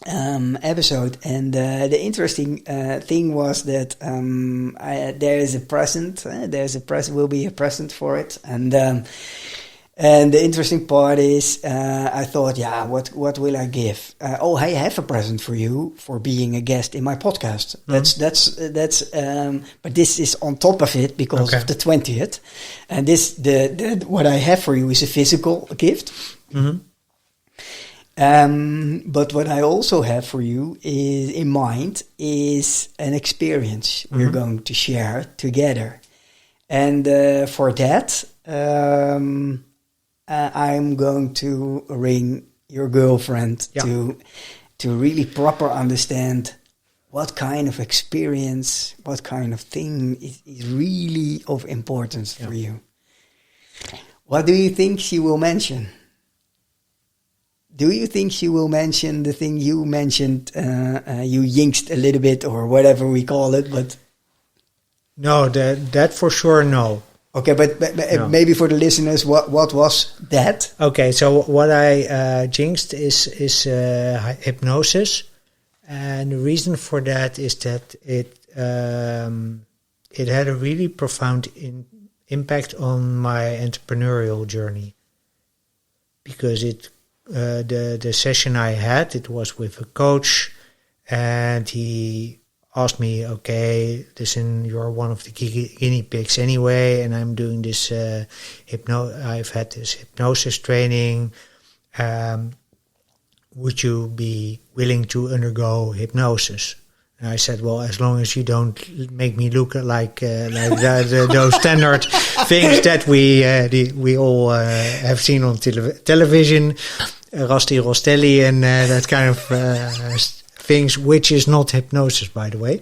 episode, and the interesting thing was that there is a present. Will be a present for it, and the interesting part is, I thought, what will I give? I have a present for you for being a guest in my podcast. That's. But this is on top of it because of the 20th, and what I have for you is a physical gift. But what I also have for you in mind is an experience we're going to share together, and for that. I'm going to ring your girlfriend to really proper understand what kind of experience, what kind of thing is really of importance for you. What do you think she will mention? Do you think she will mention the thing you mentioned, you jinxed a little bit or whatever we call it, but... No, that for sure, no. Okay, but no. Maybe for the listeners, what was that? Okay, so what I jinxed is hypnosis, and the reason for that is that it had a really profound impact on my entrepreneurial journey, because the session I had, it was with a coach, and he asked me, okay, listen, you're one of the guinea pigs anyway, and I'm doing this I've had this hypnosis training. Would you be willing to undergo hypnosis? And I said, well, as long as you don't make me look like those standard things that we all have seen on television, Rasti Rostelli and that kind of things, which is not hypnosis, by the way.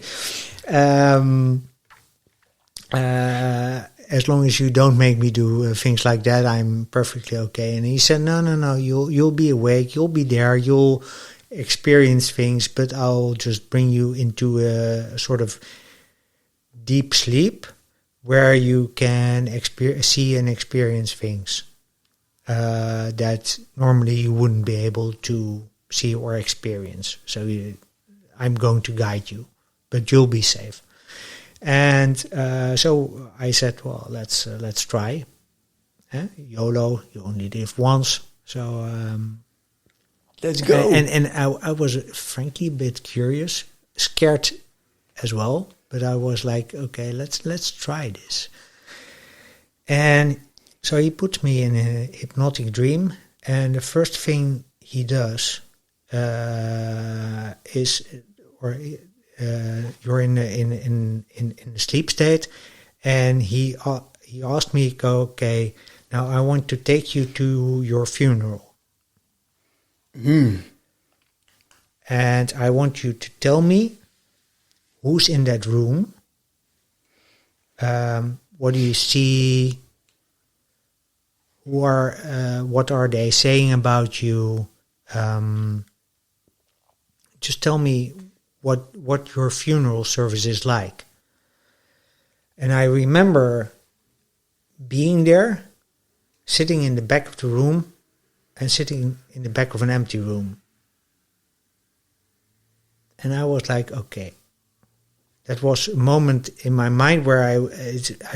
As long as you don't make me do things like that, I'm perfectly okay. And he said, no, you'll be awake, you'll be there, you'll experience things, but I'll just bring you into a sort of deep sleep where you can see and experience things that normally you wouldn't be able to see or experience. So I'm going to guide you, but you'll be safe. And so I said, well, let's try. YOLO, you only live once. So let's go. And I was frankly a bit curious, scared as well, but I was like, okay, let's try this. And so he put me in a hypnotic dream, and the first thing he does is, you're in a sleep state, and he asked me, okay, now I want to take you to your funeral. And I want you to tell me who's in that room, what do you see, what are they saying about you, just tell me what your funeral service is like. And I remember being there, sitting in the back of the room, and sitting in the back of an empty room. And I was like, okay. That was a moment in my mind where I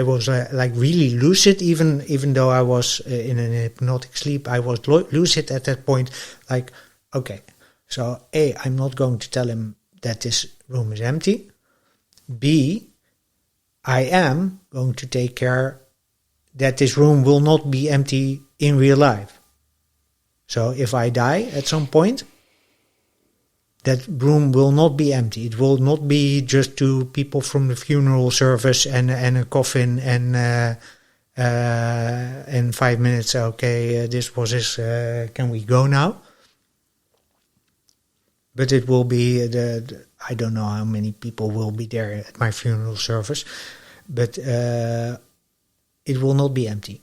was like really lucid, even though I was in an hypnotic sleep. I was lucid at that point, like, okay. So A, I'm not going to tell him that this room is empty. B, I am going to take care that this room will not be empty in real life. So if I die at some point, that room will not be empty. It will not be just two people from the funeral service and a coffin and 5 minutes. Okay, this was his. Can we go now? But it will be I don't know how many people will be there at my funeral service, but it will not be empty.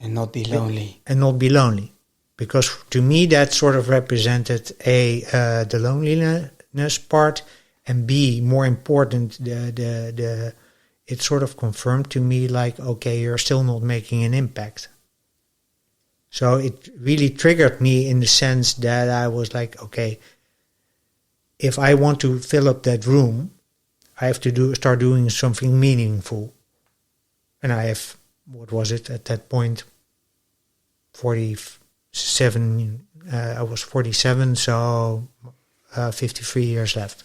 And not be lonely. And not be lonely. Because to me that sort of represented the loneliness part, and B, more important, it sort of confirmed to me like, okay, you're still not making an impact. So it really triggered me in the sense that I was like, okay, if I want to fill up that room, I have to start doing something meaningful. And I have, what was it at that point, 47, I was 47, so 53 years left.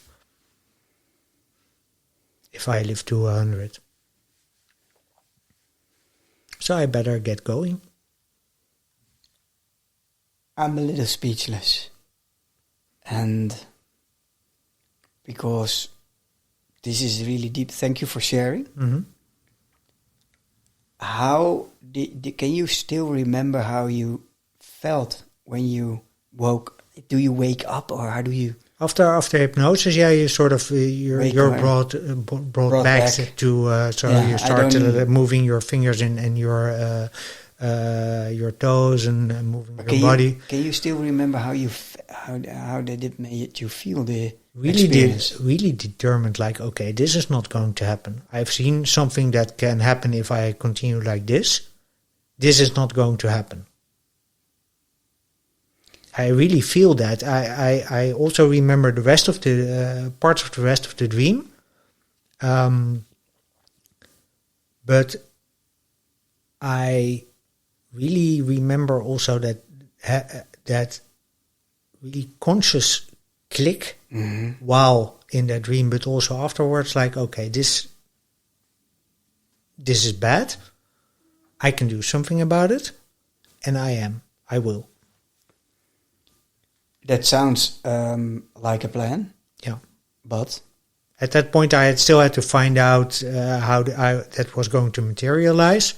If I live to 100. So I better get going. I'm a little speechless. And because this is really deep, thank you for sharing. Mm-hmm. How can you still remember how you felt when you woke? Do you wake up, or how do you? After hypnosis, yeah, you sort of you're brought back to you start moving your fingers and your toes and moving your body. Can you still remember how you how did it made you feel the really determined, like, okay, this is not going to happen. I've seen something that can happen if I continue like this. This is not going to happen. I really feel that. I also remember the rest of the parts of the rest of the dream. But I really remember also that really conscious click while in that dream, but also afterwards, like, okay, this is bad. I can do something about it, and I will. That sounds like a plan. Yeah. But at that point, I still had to find out how that was going to materialize.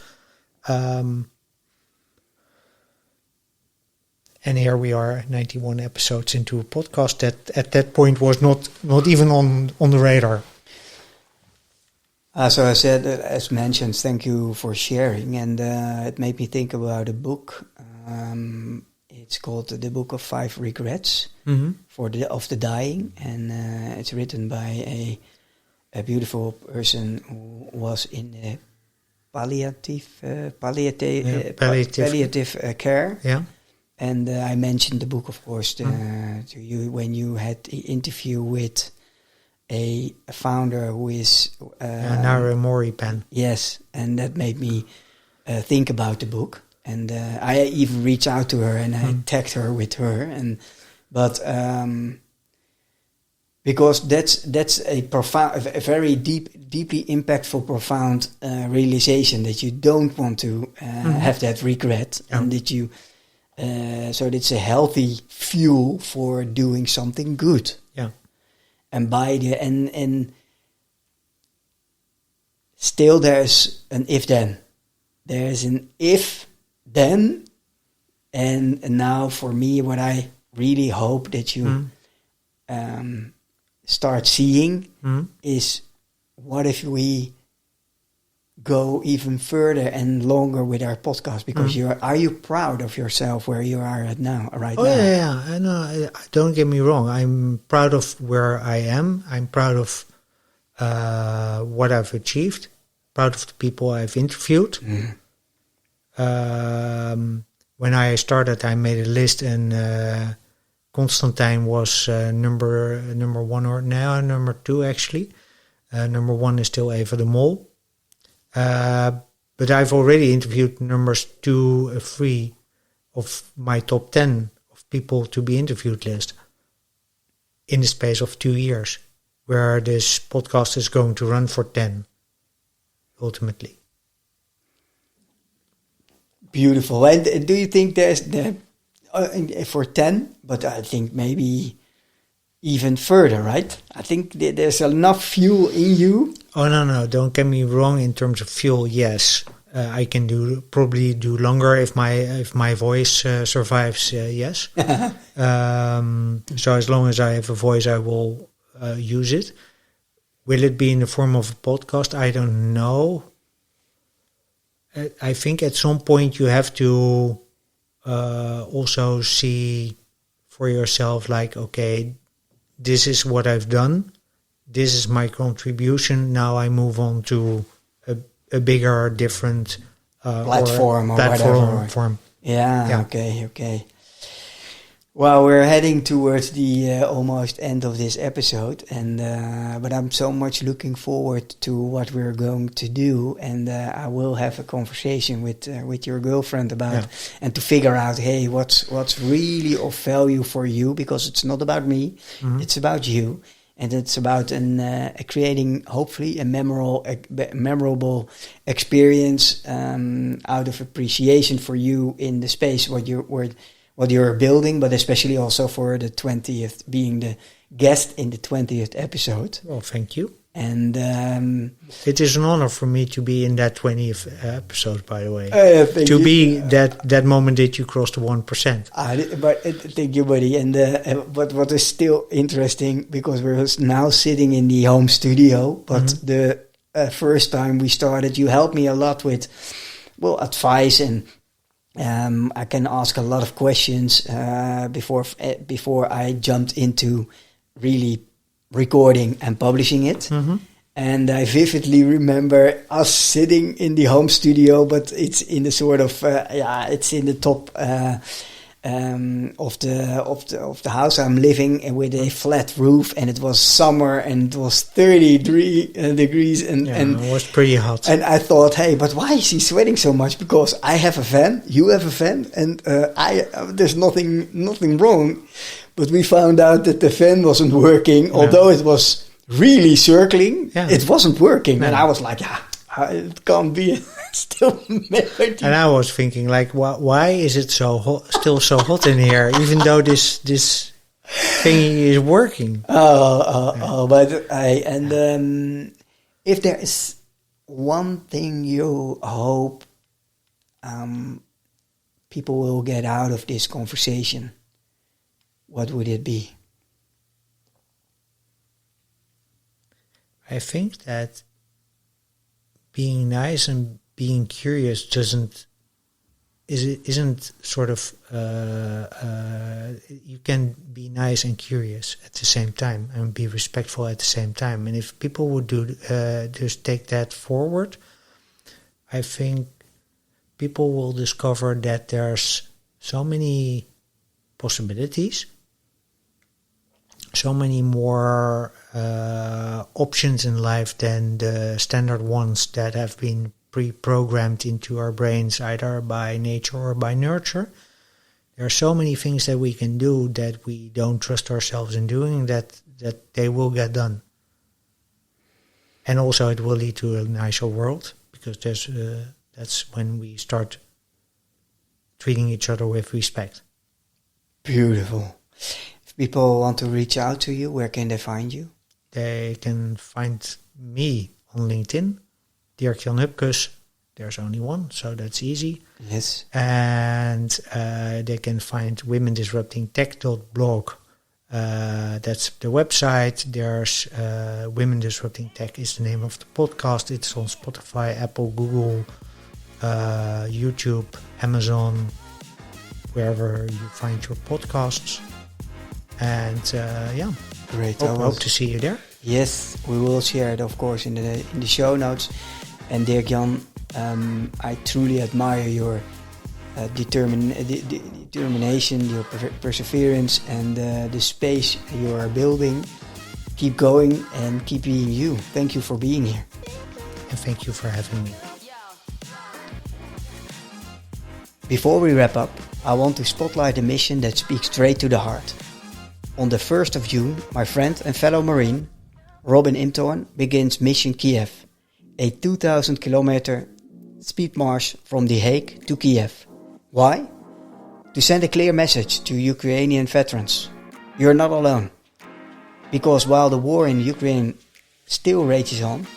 And here we are, 91 episodes into a podcast that at that point was not even on the radar. So I said, as mentioned, thank you for sharing. And it made me think about a book. It's called The Book of Five Regrets of the Dying. And it's written by a beautiful person who was in the palliative care. Yeah. And I mentioned the book, of course, to you when you had the interview with a founder who is... Nara Moripan. Yes, and that made me think about the book. And I even reached out to her and I tagged her with her. But because that's a profound, a very deeply impactful, profound realization that you don't want to have that regret, and that you... so it's a healthy fuel for doing something good. Yeah. And and still there's an if then. There's an if then, and now for me, what I really hope that you start seeing is, what if we go even further and longer with our podcast, because are you proud of yourself where you are at now, right now? Yeah. I know. Don't get me wrong. I'm proud of where I am. I'm proud of what I've achieved. Proud of the people I've interviewed. When I started, I made a list, and Constantine was number one, or now number two actually. Number one is still Eva de Mol. But I've already interviewed numbers 2, 3 of my top 10 of people to be interviewed list in the space of 2 years, where this podcast is going to run for 10, ultimately. Beautiful. And do you think there's for 10, but I think maybe even further, right? I think there's enough fuel in you. Oh, no, don't get me wrong. In terms of fuel, yes. I can probably do longer if my voice survives, yes. So as long as I have a voice, I will use it. Will it be in the form of a podcast? I don't know. I think at some point you have to also see for yourself, like, okay, this is what I've done. This is my contribution. Now I move on to a bigger, different platform or platform whatever. Form. Yeah, okay. Well, we're heading towards the almost end of this episode, and but I'm so much looking forward to what we're going to do, and I will have a conversation with your girlfriend about and to figure out, hey, what's really of value for you, because it's not about me, it's about you, and it's about creating hopefully a memorable experience out of appreciation for you in the space what you're building, but especially also for the 20th, being the guest in the 20th episode. Well, thank you. And it is an honor for me to be in that 20th episode, by the way. To be that moment that you crossed the 1%. Thank you, buddy. And but what is still interesting, because we're now sitting in the home studio, but the first time we started, you helped me a lot with, well, advice, and I can ask a lot of questions before I jumped into really recording and publishing it. And I vividly remember us sitting in the home studio, but it's in the sort of it's in the top of the house I'm living, with a flat roof, and it was summer, and it was 33 degrees, and it was pretty hot. And I thought, hey, but why is he sweating so much? Because I have a fan, you have a fan, and there's nothing wrong. But we found out that the fan wasn't working, although it was really circling. It wasn't working, and I was like, it can't be. Still melody. And I was thinking, like, why is it so hot, still so hot in here, even though this thingy is working? But if there is one thing you hope people will get out of this conversation, what would it be? I think that being nice and being curious isn't sort of you can be nice and curious at the same time, and be respectful at the same time. And if people would just take that forward, I think people will discover that there's so many possibilities, so many more options in life than the standard ones that have been pre-programmed into our brains, either by nature or by nurture. There are so many things that we can do that we don't trust ourselves in doing, that they will get done. And also it will lead to a nicer world, because that's when we start treating each other with respect. Beautiful. If people want to reach out to you, where can they find you? They can find me on LinkedIn, Dirkjan Hupkes. There's only one, so that's easy. Yes. And they can find womendisruptingtech.blog. That's the website. There's Women Disrupting Tech is the name of the podcast. It's on Spotify, Apple, Google, YouTube, Amazon, wherever you find your podcasts. And great. Hope to see you there. Yes, we will share it, of course, in the show notes. And Dirkjan, I truly admire your determination, your perseverance, and the space you are building. Keep going and keep being you. Thank you for being here. And thank you for having me. Before we wrap up, I want to spotlight a mission that speaks straight to the heart. On the 1st of June, my friend and fellow Marine, Robin Imtorn, begins Mission Kiev, a 2,000 kilometer speed march from The Hague to Kiev. Why? To send a clear message to Ukrainian veterans. You're not alone. Because while the war in Ukraine still rages on,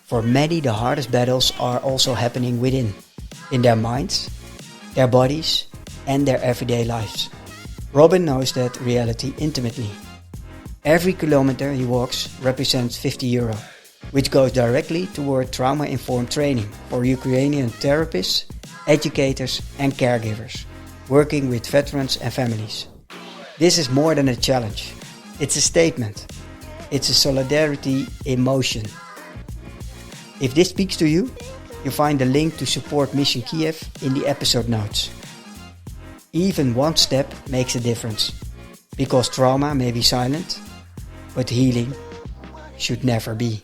for many the hardest battles are also happening within, in their minds, their bodies, and their everyday lives. Robin knows that reality intimately. Every kilometer he walks represents €50, which goes directly toward trauma-informed training for Ukrainian therapists, educators and caregivers, working with veterans and families. This is more than a challenge. It's a statement. It's a solidarity in motion. If this speaks to you, you'll find the link to support Mission Kiev in the episode notes. Even one step makes a difference, because trauma may be silent, but healing should never be.